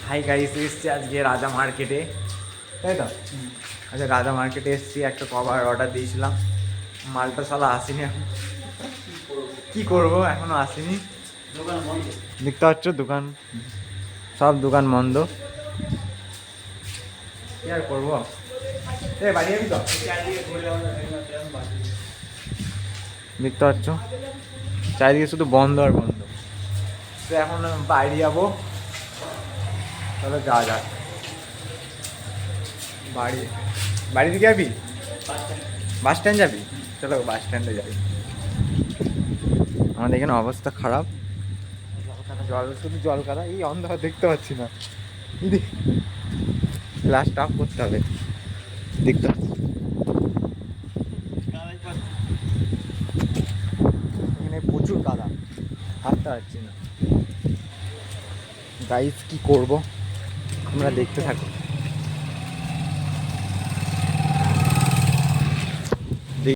Hi guys, এসছি আজকে রাজা মার্কেটে, তাই তো? আচ্ছা, রাজা মার্কেটে এসছি, একটা কভার অর্ডার দিয়েছিলাম, মালটা সালা আসেনি এখন। কি করবো, এখনো আসেনি। দেখতে পাচ্ছ দোকান, সব দোকান বন্ধ। কি আর করবো, বাড়ি যাবি তো? দেখতে পাচ্ছ চারিদিকে শুধু বন্ধ আর বন্ধ। তো এখন বাইরে যাবো, চলো যাওয়া যাক। বাড়ি থেকে যাবি? বাস স্ট্যান্ড যাবি? চলো বাস স্ট্যান্ডে যাবি। আমাদের এখানে অবস্থা খারাপ, জল শুধু জল কাদা, এই অন্ধকার দেখতে পাচ্ছি না। গ্লাস টাফ করতে হবে, দেখতে পাচ্ছি এখানে প্রচুর কাদা, হাঁটতে পারছি না। গাইস কি করবো, আমরা দেখতে থাকো।